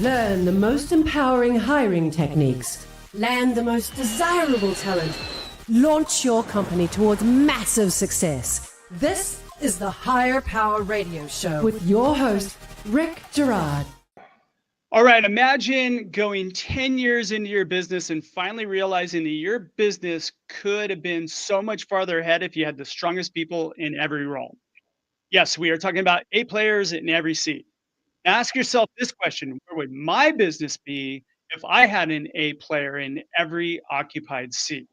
Learn the most empowering hiring techniques. Land the most desirable talent. Launch your company towards massive success. This is the Higher Power Radio Show with your host, Rick Gerard. All right, imagine going 10 years into your business and finally realizing that your business could have been so much farther ahead if you had the strongest people in every role. Yes, we are talking about A players in every seat. Now ask yourself this question: where would my business be if I had an A player in every occupied seat?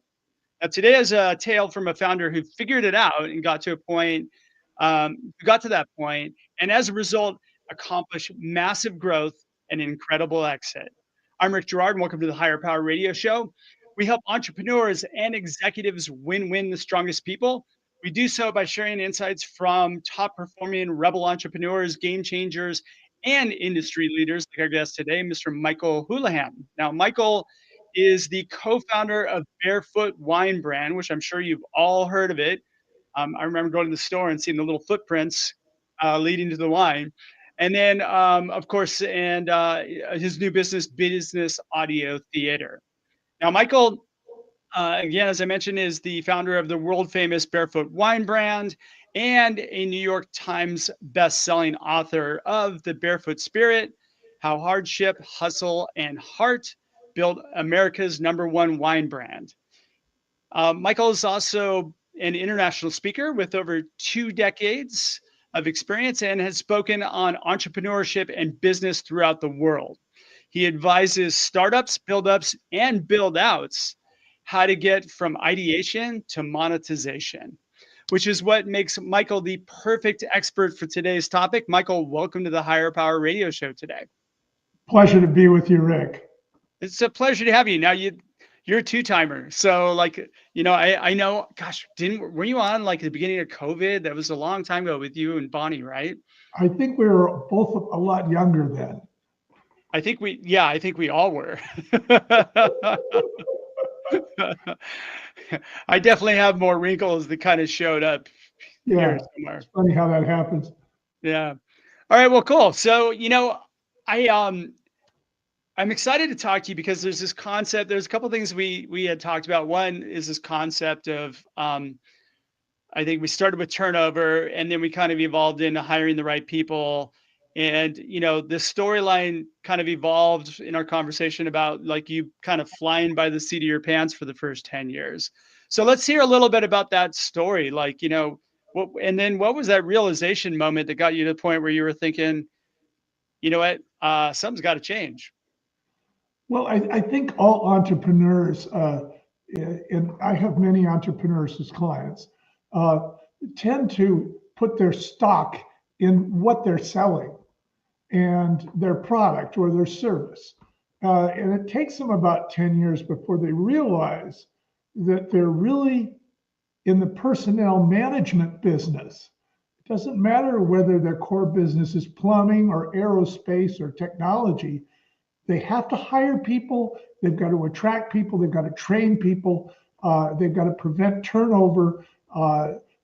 Now, today is a tale from a founder who figured it out and got to a point, who got to that point, and as a result, accomplished massive growth and incredible exit. I'm Rick Gerard, and welcome to the Higher Power Radio Show. We help entrepreneurs and executives win the strongest people. We do so by sharing insights from top performing rebel entrepreneurs, game changers, and industry leaders like our guest today, Mr. Michael Houlihan. Now, Michael is the co-founder of Barefoot Wine Brand, which I'm sure you've all heard of it. I remember going to the store and seeing the little footprints leading to the wine. And then, of course, his new business Audio Theater. Now, Michael, again, as I mentioned, is the founder of the world famous Barefoot Wine Brand and a New York Times best-selling author of The Barefoot Spirit: How Hardship, Hustle, and Heart Built America's #1 wine brand. Michael is also an international speaker with over 2 decades of experience and has spoken on entrepreneurship and business throughout the world. He advises startups, build-ups, and build-outs how to get from ideation to monetization, which is what makes Michael the perfect expert for today's topic. Michael, welcome to the Higher Power Radio Show today. Pleasure to be with you, Rick. It's a pleasure to have you. Now you're a two-timer. So I know, gosh, were you on like the beginning of COVID? That was a long time ago with you and Bonnie, right? I think we were both a lot younger then. I think we all were. I definitely have more wrinkles that kind of showed up here somewhere. It's funny how that happens. Yeah. All right. Well, cool. So, I'm excited to talk to you because there's this concept. There's a couple of things we had talked about. One is this concept of, I think we started with turnover and then we kind of evolved into hiring the right people. And, the storyline kind of evolved in our conversation about like you kind of flying by the seat of your pants for the first 10 years. So let's hear a little bit about that story. Like, what was that realization moment that got you to the point where you were thinking, you know what, something's got to change? Well, I think all entrepreneurs, and I have many entrepreneurs as clients, tend to put their stock in what they're selling and their product or their service. And it takes them about 10 years before they realize that they're really in the personnel management business. It doesn't matter whether their core business is plumbing or aerospace or technology. They have to hire people. They've got to attract people. They've got to train people. They've got to prevent turnover.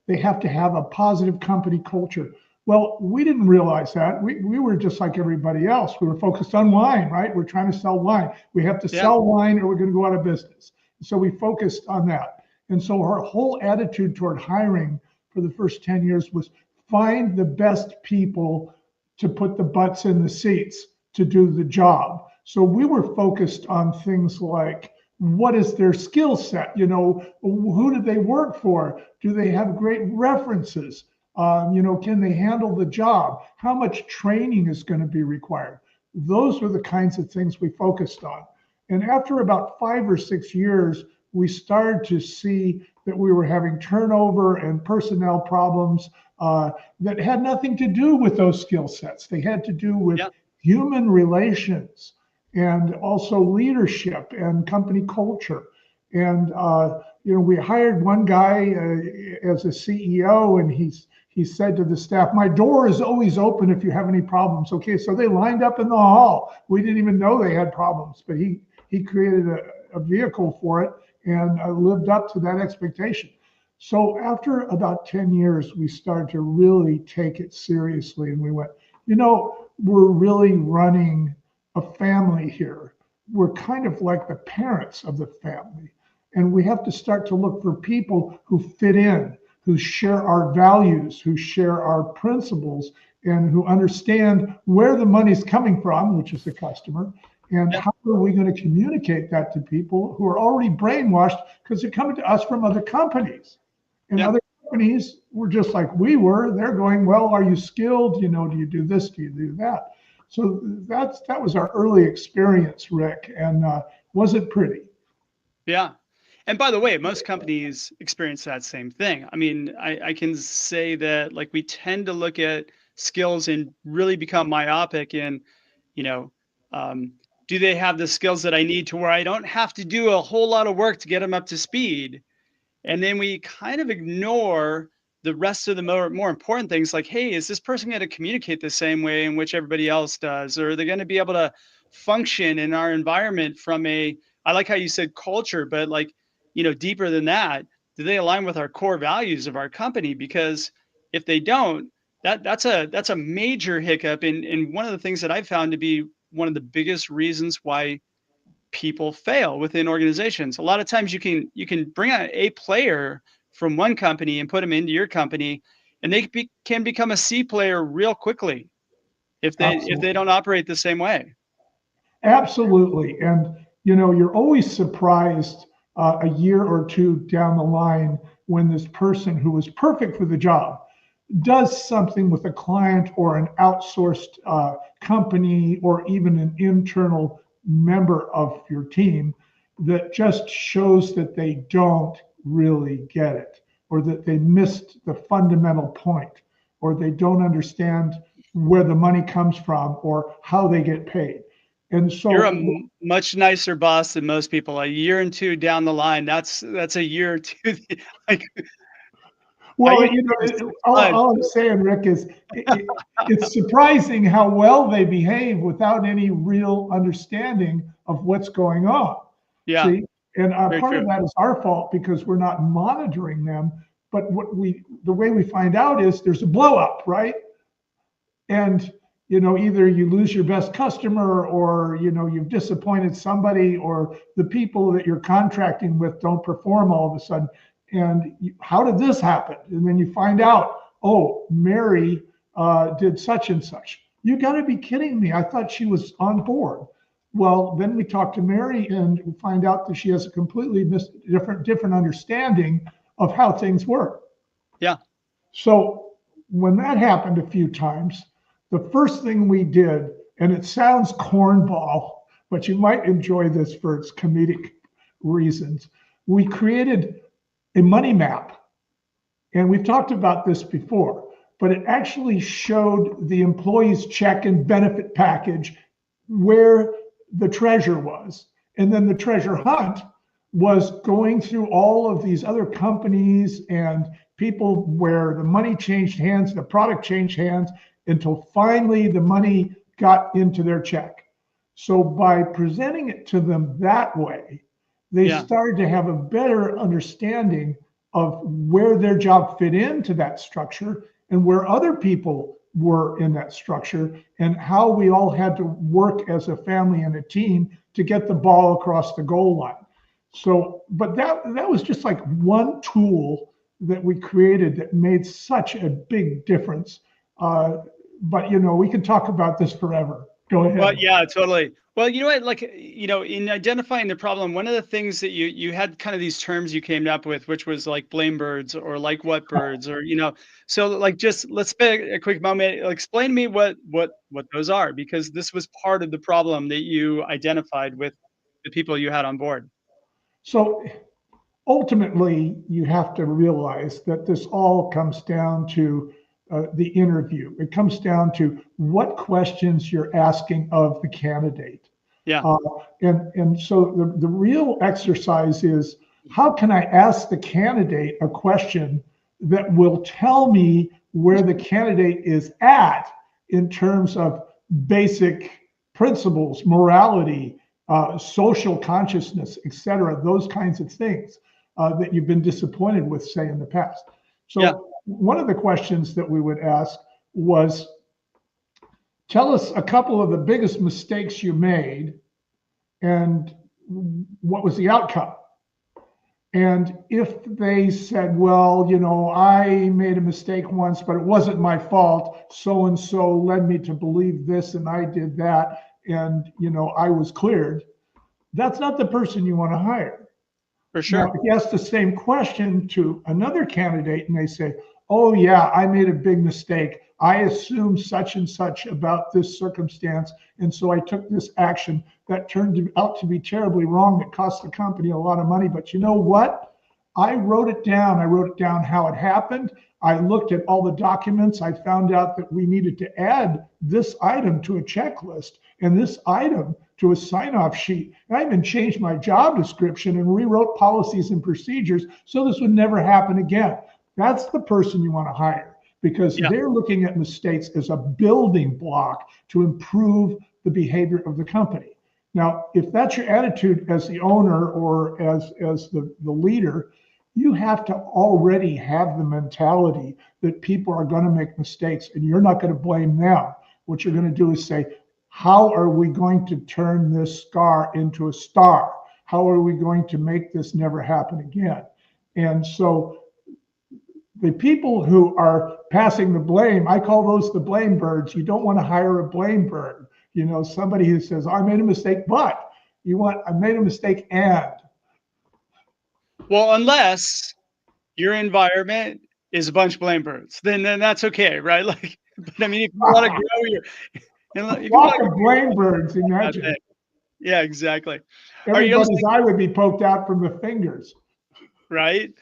They have to have a positive company culture. Well, we didn't realize that. We were just like everybody else. We were focused on wine, right? We're trying to sell wine. We have to sell wine or we're going to go out of business. So we focused on that. And so our whole attitude toward hiring for the first 10 years was find the best people to put the butts in the seats to do the job. So we were focused on things like, what is their skill set? Who do they work for? Do they have great references? Can they handle the job? How much training is going to be required? Those were the kinds of things we focused on. And after about 5 or 6 years, we started to see that we were having turnover and personnel problems that had nothing to do with those skill sets. They had to do with human relations and also leadership and company culture. And, we hired one guy as a CEO, and he said to the staff, "My door is always open if you have any problems." Okay, so they lined up in the hall. We didn't even know they had problems, but he created a vehicle for it and lived up to that expectation. So after about 10 years, we started to really take it seriously, and we went, we're really running a family here. We're kind of like the parents of the family. And we have to start to look for people who fit in, who share our values, who share our principles, and who understand where the money's coming from, which is the customer, and how are we going to communicate that to people who are already brainwashed because they're coming to us from other companies. And other companies were just like we were. They're going, well, are you skilled? You know, do you do this? Do you do that? So that was our early experience, Rick, and wasn't pretty. Yeah. And by the way, most companies experience that same thing. I mean, I can say that like we tend to look at skills and really become myopic in, you know, do they have the skills that I need to where I don't have to do a whole lot of work to get them up to speed? And then we kind of ignore the rest of the more important things like, hey, is this person going to communicate the same way in which everybody else does? Or are they going to be able to function in our environment from a, I like how you said culture, but like, deeper than that, do they align with our core values of our company? Because if they don't, that's a major hiccup. And one of the things that I've found to be one of the biggest reasons why people fail within organizations. A lot of times you can bring out a player from one company and put them into your company, and they can become a C player real quickly if they don't operate the same way. Absolutely. And, you're always surprised a year or two down the line when this person who was perfect for the job does something with a client or an outsourced company or even an internal member of your team that just shows that they don't really get it, or that they missed the fundamental point, or they don't understand where the money comes from or how they get paid. And so you're a much nicer boss than most people. A year and two down the line, that's a year or two. Like, well, all I'm saying, Rick, is it's surprising how well they behave without any real understanding of what's going on. Yeah, See, and part true. of that is our fault because we're not monitoring them. But the way we find out is there's a blow up, right? And either you lose your best customer, or you've disappointed somebody, or the people that you're contracting with don't perform all of a sudden. And how did this happen? And then you find out, oh, Mary did such and such. You got to be kidding me. I thought she was on board. Well, then we talk to Mary and we find out that she has a completely different understanding of how things work. Yeah. So when that happened a few times, the first thing we did, and it sounds cornball, but you might enjoy this for its comedic reasons, we created a money map. And we've talked about this before, but it actually showed the employee's check and benefit package where the treasure was. And then the treasure hunt was going through all of these other companies and people where the money changed hands, the product changed hands, until finally the money got into their check. So by presenting it to them that way, they started to have a better understanding of where their job fit into that structure and where other people were in that structure, and how we all had to work as a family and a team to get the ball across the goal line. So, but that was just like one tool that we created that made such a big difference. But we can talk about this forever. Go ahead. Well, yeah, totally. Well, you know what, like, in identifying the problem, one of the things that you had kind of these terms you came up with, which was like blame birds or like what birds, or, so like, just let's spend a quick moment, explain to me what those are, because this was part of the problem that you identified with the people you had on board. So ultimately, you have to realize that this all comes down to the interview. It comes down to what questions you're asking of the candidate. Yeah. And so the real exercise is, how can I ask the candidate a question that will tell me where the candidate is at in terms of basic principles, morality, social consciousness, et cetera, those kinds of things that you've been disappointed with, say, in the past. So one of the questions that we would ask was, tell us a couple of the biggest mistakes you made and what was the outcome. And if they said, well, I made a mistake once, but it wasn't my fault. So and so led me to believe this and I did that. And, I was cleared. That's not the person you want to hire. For sure. Now, if you ask the same question to another candidate and they say, oh, yeah, I made a big mistake. I assumed such and such about this circumstance. And so I took this action that turned out to be terribly wrong. That cost the company a lot of money. But you know what? I wrote it down. I wrote it down how it happened. I looked at all the documents. I found out that we needed to add this item to a checklist and this item to a sign-off sheet. And I even changed my job description and rewrote policies and procedures so this would never happen again. That's the person you want to hire, because they're looking at mistakes as a building block to improve the behavior of the company. Now, if that's your attitude as the owner or as the leader, you have to already have the mentality that people are going to make mistakes and you're not going to blame them. What you're going to do is say, how are we going to turn this scar into a star? How are we going to make this never happen again? And so the people who are passing the blame, I call those the blame birds. You don't want to hire a blame bird. Somebody who says, I made a mistake, but I made a mistake and. Well, unless your environment is a bunch of blame birds, then that's okay, right? Like, but I mean, if you want to grow your blame birds, imagine. Yeah, exactly. Everybody's eye would be poked out from the fingers. Right?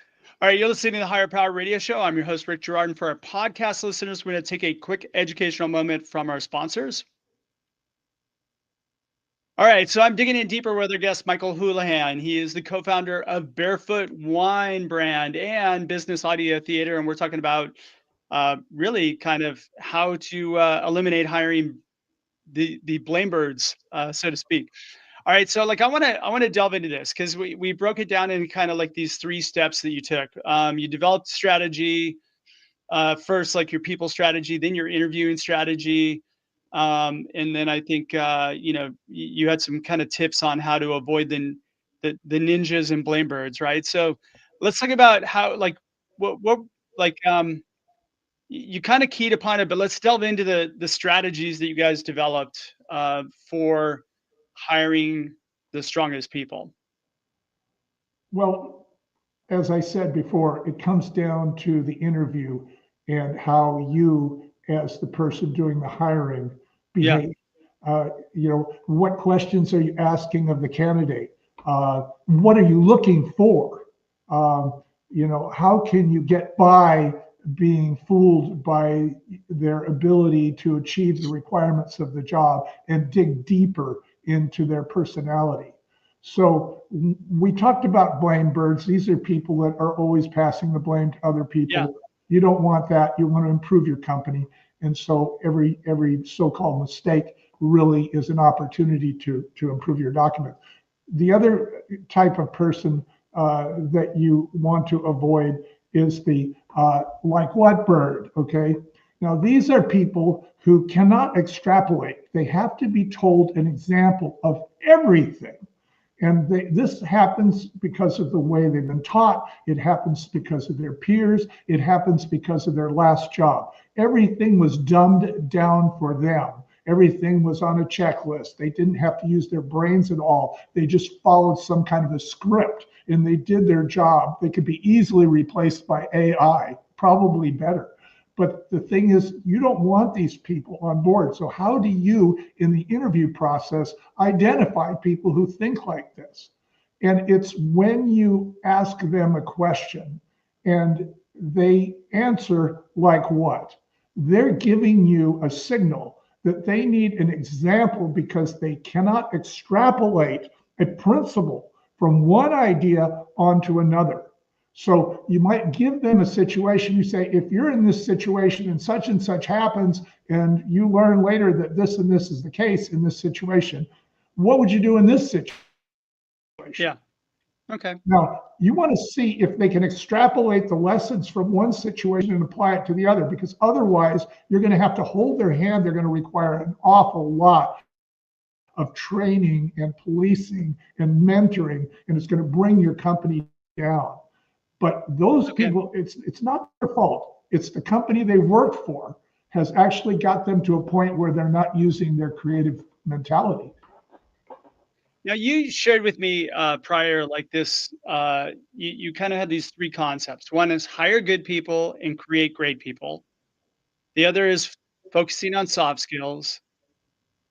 All right, you're listening to the Higher Power Radio Show. I'm your host, Rick Gerard. And for our podcast listeners, we're going to take a quick educational moment from our sponsors. All right, so I'm digging in deeper with our guest, Michael Houlihan. He is the co-founder of Barefoot Wine Brand and Business Audio Theater. And we're talking about really kind of how to eliminate hiring the blame birds, so to speak. All right, so like I want to delve into this because we broke it down in kind of like these 3 steps that you took. You developed strategy first, like your people strategy, then your interviewing strategy, and then I think you had some kind of tips on how to avoid the ninjas and blame birds, right? So let's talk about how what you kind of keyed upon it, but let's delve into the strategies that you guys developed for hiring the strongest people. Well, as I said before, it comes down to the interview and how you, as the person doing the hiring, behave. What questions are you asking of the candidate? What are you looking for? How can you get by being fooled by their ability to achieve the requirements of the job and dig deeper into their personality? So we talked about blame birds. These are people that are always passing the blame to other people. Yeah. You don't want that. You want to improve your company. And so every so-called mistake really is an opportunity to improve your document. The other type of person that you want to avoid is the like what bird, okay? Now, these are people who cannot extrapolate. They have to be told an example of everything. And this happens because of the way they've been taught. It happens because of their peers. It happens because of their last job. Everything was dumbed down for them. Everything was on a checklist. They didn't have to use their brains at all. They just followed some kind of a script and they did their job. They could be easily replaced by AI, probably better. But the thing is, you don't want these people on board. So how do you, in the interview process, identify people who think like this? And it's when you ask them a question and they answer like what? They're giving you a signal that they need an example because they cannot extrapolate a principle from one idea onto another. So you might give them a situation. You say, if you're in this situation and such happens, and you learn later that this and this is the case in this situation, what would you do in this situation? Yeah. Okay. Now, you want to see if they can extrapolate the lessons from one situation and apply it to the other, because otherwise you're going to have to hold their hand. They're going to require an awful lot of training and policing and mentoring, and it's going to bring your company down. But those Okay. people, it's not their fault. It's the company they worked for has actually got them to a point where they're not using their creative mentality. Now you shared with me prior like this. You kind of had these three concepts. One is hire good people and create great people. The other is focusing on soft skills,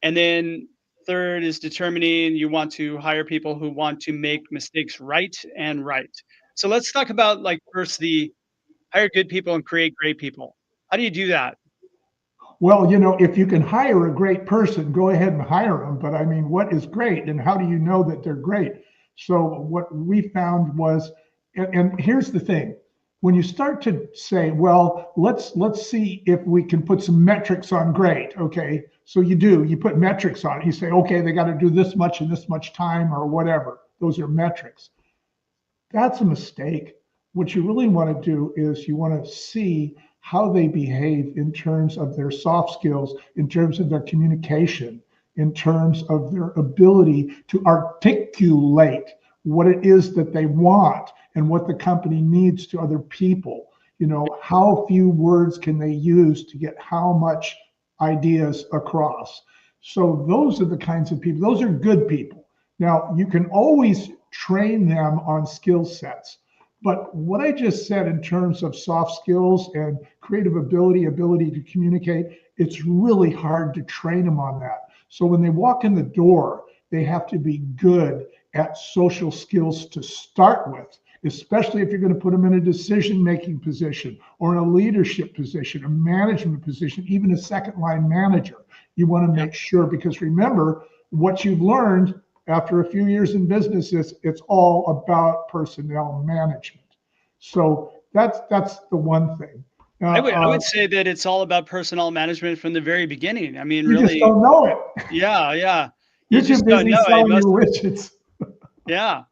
and then third is determining you want to hire people who want to make mistakes right and right. So let's talk about like first the hire good people and create great people. How do you do that? Well, if you can hire a great person, go ahead and hire them. But I mean, what is great and how do you know that they're great? So what we found was, and here's the thing. When you start to say, well, let's see if we can put some metrics on great. Okay. So you put metrics on it. You say, okay, they got to do this much in this much time or whatever. Those are metrics. That's a mistake. What you really want to do is you want to see how they behave in terms of their soft skills, in terms of their communication, in terms of their ability to articulate what it is that they want and what the company needs to other people. How few words can they use to get how much ideas across? So those are the kinds of people, those are good people. Now, you can always train them on skill sets. But what I just said in terms of soft skills and creative ability to communicate, it's really hard to train them on that. So when they walk in the door, they have to be good at social skills to start with, especially if you're going to put them in a decision-making position or in a leadership position, a management position, even a second line manager. You want to make sure, because remember, what you've learned after a few years in business is it's all about personnel management. So that's the one thing. I would say that it's all about personnel management from the very beginning. I mean, You just really, don't know it. yeah, yeah. You You're too just don't busy know. It selling your must, widgets. yeah.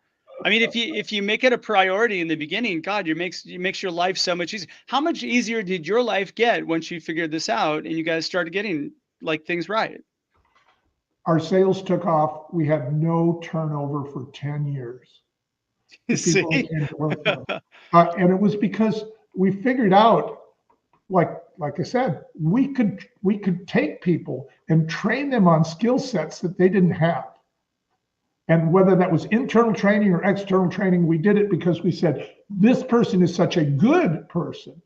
I mean, if you make it a priority in the beginning, God, you makes your life so much easier. How much easier did your life get once you figured this out and you guys started getting like things right? Our sales took off. We had no turnover for 10 years. The See? people who came to work for us. And it was because we figured out, like I said, we could take people and train them on skill sets that they didn't have. And whether that was internal training or external training, we did it because we said, this person is such a good person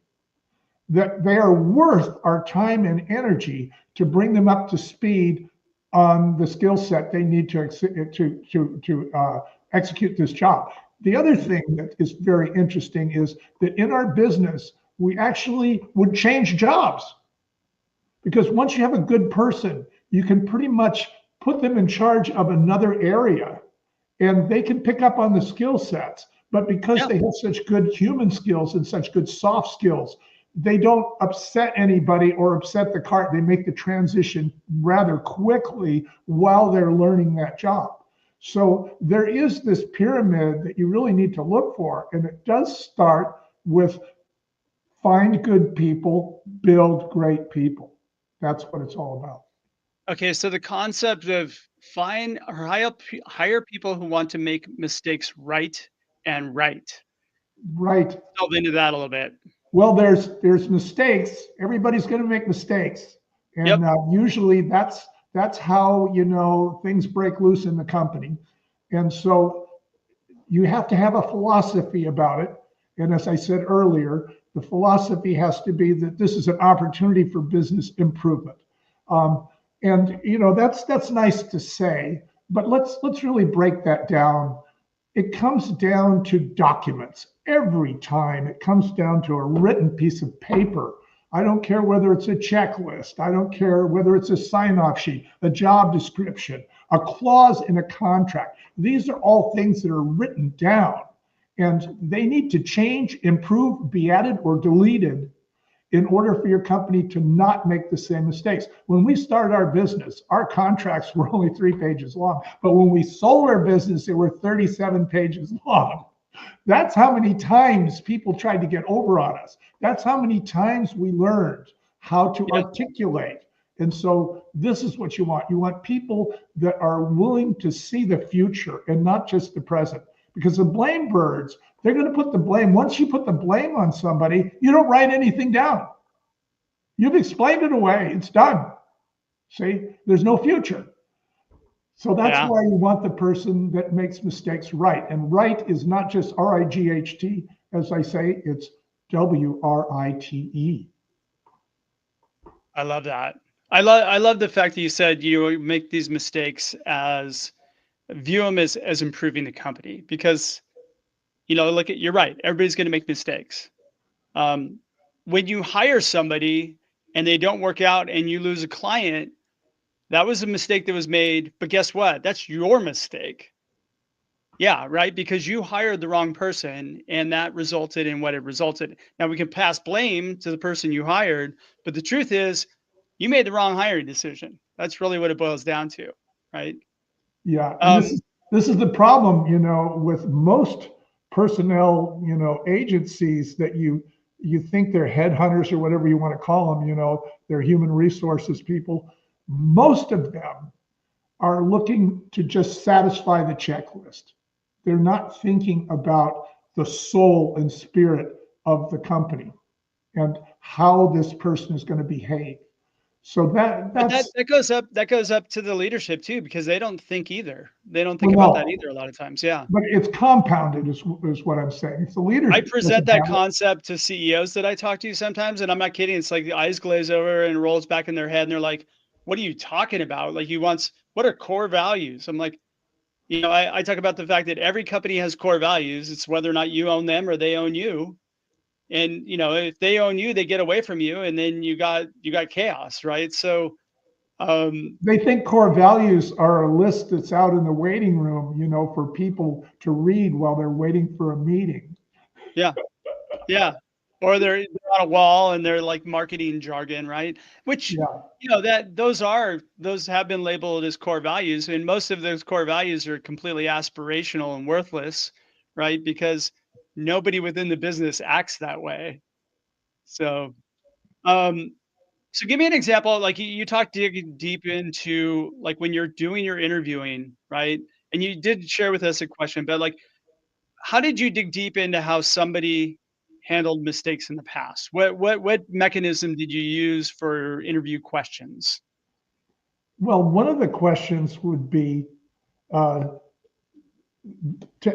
that they are worth our time and energy to bring them up to speed on the skill set they need to execute this job. The other thing that is very interesting is that in our business, we actually would change jobs, because once you have a good person, you can pretty much put them in charge of another area and they can pick up on the skill sets. But because Yeah. they have such good human skills and such good soft skills, they don't upset anybody or upset the cart. They make the transition rather quickly while they're learning that job. So there is this pyramid that you really need to look for. And it does start with find good people, build great people. That's what it's all about. Okay, so the concept of find or hire people who want to make mistakes right and right. Right. Delve into that a little bit. Well, there's mistakes. Everybody's going to make mistakes, Yep. and usually that's how things break loose in the company. And so you have to have a philosophy about it. And as I said earlier, the philosophy has to be that this is an opportunity for business improvement. And that's nice to say, but let's really break that down. It comes down to documents. Every time it comes down to a written piece of paper. I don't care whether it's a checklist. I don't care whether it's a sign-off sheet, a job description, a clause in a contract. These are all things that are written down, and they need to change, improve, be added, or deleted in order for your company to not make the same mistakes. When we started our business, our contracts were only 3 pages long, but when we sold our business, they were 37 pages long. That's how many times people tried to get over on us. That's how many times we learned how to articulate. And so this is what you want. You want people that are willing to see the future and not just the present. Because the blame birds, they're going to put the blame. Once you put the blame on somebody, you don't write anything down. You've explained it away. It's done. See, there's no future. So that's why you want the person that makes mistakes right. And right is not just R-I-G-H-T, as I say, it's W-R-I-T-E. I love that. I love the fact that you said you make these mistakes as view them as improving the company, because look at, you're right. Everybody's going to make mistakes. When you hire somebody and they don't work out and you lose a client, that was a mistake that was made, but guess what? That's your mistake. Yeah, right. Because you hired the wrong person and that resulted in what it resulted. Now we can pass blame to the person you hired, but the truth is you made the wrong hiring decision. That's really what it boils down to. Right. Yeah. And this is the problem, with most personnel, agencies that you think they're headhunters or whatever you want to call them, they're human resources people. Most of them are looking to just satisfy the checklist. They're not thinking about the soul and spirit of the company and how this person is going to behave. So that goes up to the leadership too, because they don't think either. They don't think about that either a lot of times. Yeah. But it's compounded is what I'm saying. It's the leadership. I present that concept to CEOs that I talk to sometimes, and I'm not kidding. It's like the eyes glaze over and rolls back in their head, and they're like, "What are you talking about? Like, what are core values?" I'm like, I talk about the fact that every company has core values. It's whether or not you own them or they own you. And if they own you, they get away from you, and then you got chaos, right? So they think core values are a list that's out in the waiting room, for people to read while they're waiting for a meeting. Yeah. Or they're on a wall and they're like marketing jargon, right? Which those have been labeled as core values, and most of those core values are completely aspirational and worthless, right? Because nobody within the business acts that way. So so give me an example. Like you talked deep into like when you're doing your interviewing, right? And you did share with us a question, but like, how did you dig deep into how somebody handled mistakes in the past? What mechanism did you use for interview questions? Well, one of the questions would be to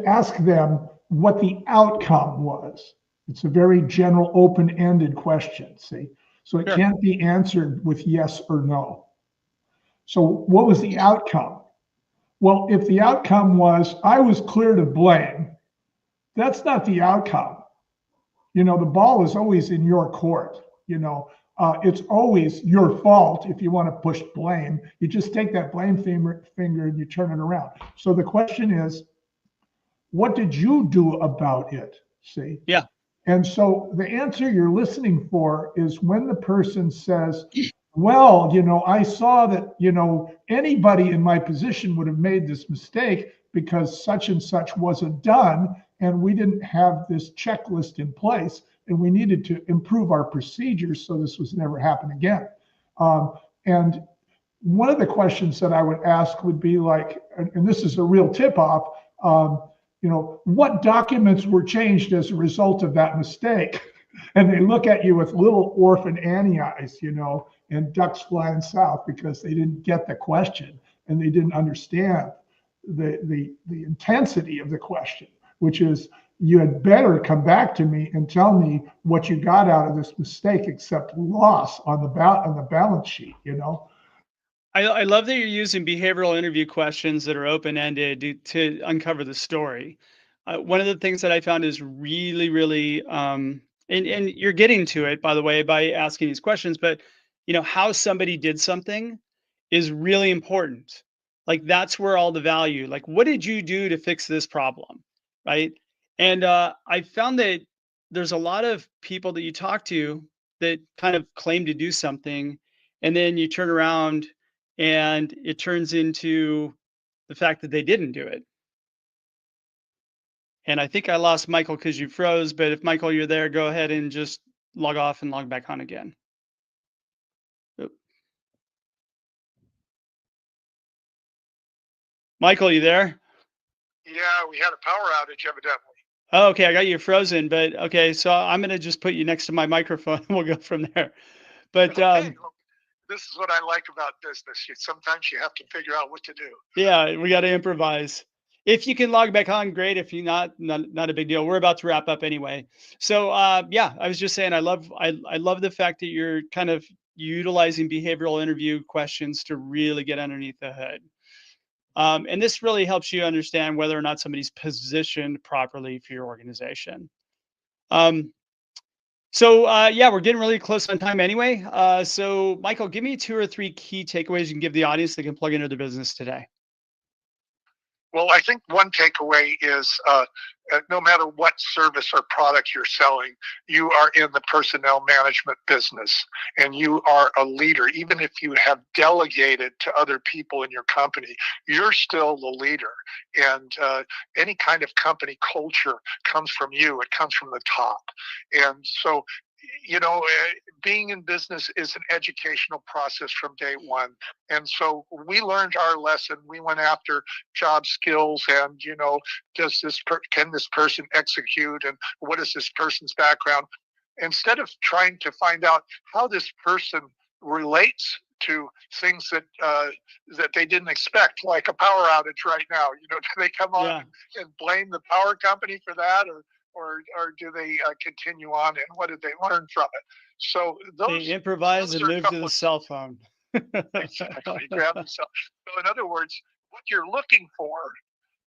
ask them what the outcome was. It's a very general, open-ended question, see? So it can't be answered with yes or no. So what was the outcome? Well, if the outcome was, I was cleared of blame, that's not the outcome. The ball is always in your court. It's always your fault if you want to push blame. You just take that blame finger and you turn it around. So the question is, what did you do about it? See? Yeah. And so the answer you're listening for is when the person says, well, I saw that, anybody in my position would have made this mistake because such and such wasn't done. And we didn't have this checklist in place. And we needed to improve our procedures so this was never happen again. And one of the questions that I would ask would be like, and this is a real tip off, what documents were changed as a result of that mistake? And they look at you with little orphan Annie eyes, and ducks flying south because they didn't get the question and they didn't understand the intensity of the question, which is, you had better come back to me and tell me what you got out of this mistake except loss on the balance sheet, I love that you're using behavioral interview questions that are open-ended to uncover the story. One of the things that I found is really, really, and you're getting to it, by the way, by asking these questions, but how somebody did something is really important. Like that's where all the value, like what did you do to fix this problem, right? And I found that there's a lot of people that you talk to that kind of claim to do something, and then you turn around and it turns into the fact that they didn't do it. And I think I lost Michael because you froze, but if Michael, you're there, go ahead and just log off and log back on again. Oop. Michael, you there? Yeah, we had a power outage evidently. Oh, okay, I got you frozen, but okay, so I'm gonna just put you next to my microphone and we'll go from there. But Okay, well, this is what I like about business. Sometimes you have to figure out what to do. yeah, we got to improvise. If you can log back on, great. If you not a big deal. We're about to wrap up anyway. So yeah, I was just saying I love the fact that you're kind of utilizing behavioral interview questions to really get underneath the hood. And this really helps you understand whether or not somebody's positioned properly for your organization. So yeah, we're getting really close on time anyway. So Michael, give me 2 or 3 key takeaways you can give the audience that can plug into their business today. Well, I think one takeaway is no matter what service or product you're selling, you are in the personnel management business and you are a leader. Even if you have delegated to other people in your company, you're still the leader. And any kind of company culture comes from you. It comes from the top. And so, being in business is an educational process from day one. And so we learned our lesson. We went after job skills and, can this person execute and what is this person's background? Instead of trying to find out how this person relates to things that they didn't expect, like a power outage right now. Do they come on and blame the power company for that, or do they continue on, and what did they learn from it? So they improvise and move to the cell phone. Exactly. Grab the cell. So in other words, what you're looking for,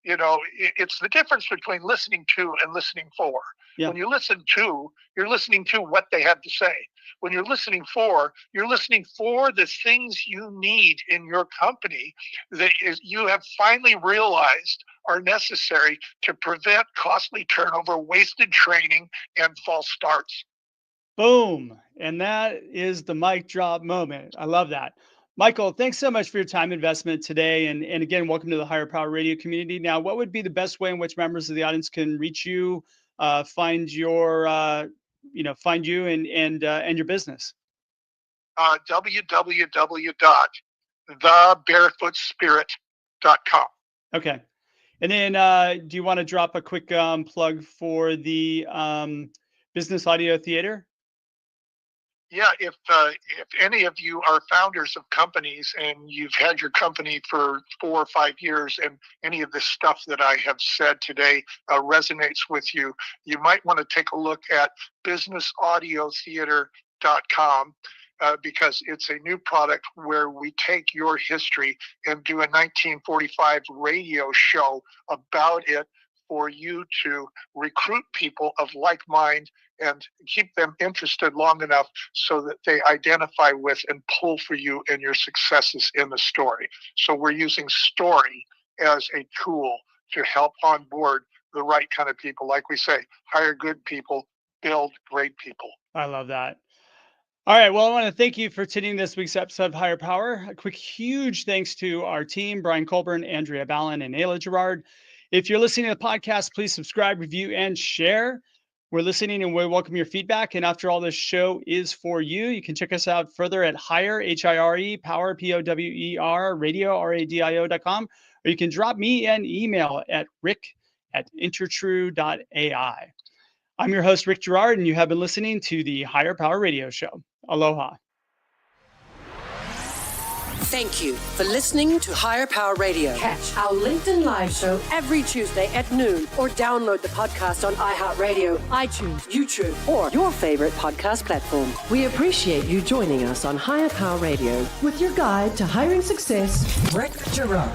it's the difference between listening to and listening for. Yeah. When you listen to, you're listening to what they have to say. When you're listening for the things you need in your company that you have finally realized are necessary to prevent costly turnover, wasted training, and false starts. Boom. And that is the mic drop moment. I love that. Michael, thanks so much for your time investment today. And again, welcome to the Higher Power Radio community. Now, what would be the best way in which members of the audience can reach you, find your, find you and your business? www.thebarefootspirit.com. Okay. And then do you want to drop a quick plug for the Business Audio Theater? Yeah, if any of you are founders of companies and you've had your company for 4 or 5 years and any of this stuff that I have said today resonates with you, you might want to take a look at businessaudiotheater.com because it's a new product where we take your history and do a 1945 radio show about it for you to recruit people of like mind and keep them interested long enough so that they identify with and pull for you and your successes in the story. So we're using story as a tool to help onboard the right kind of people. Like we say, hire good people, build great people. I love that. All right. Well, I want to thank you for attending this week's episode of Higher Power. A quick, huge thanks to our team, Brian Colburn, Andrea Ballin, and Ayla Gerard. If you're listening to the podcast, please subscribe, review, and share. We're listening and we welcome your feedback. And after all, this show is for you. You can check us out further at Higher, H-I-R-E, Power, P-O-W-E-R, radio, R-A-D-I-O.com. Or you can drop me an email at rick@intertrue.ai. I'm your host, Rick Gerard, and you have been listening to the Higher Power Radio Show. Aloha. Thank you for listening to Higher Power Radio. Catch our LinkedIn Live show every Tuesday at noon or download the podcast on iHeartRadio, iTunes, YouTube, or your favorite podcast platform. We appreciate you joining us on Higher Power Radio with your guide to hiring success, Rick Gerard.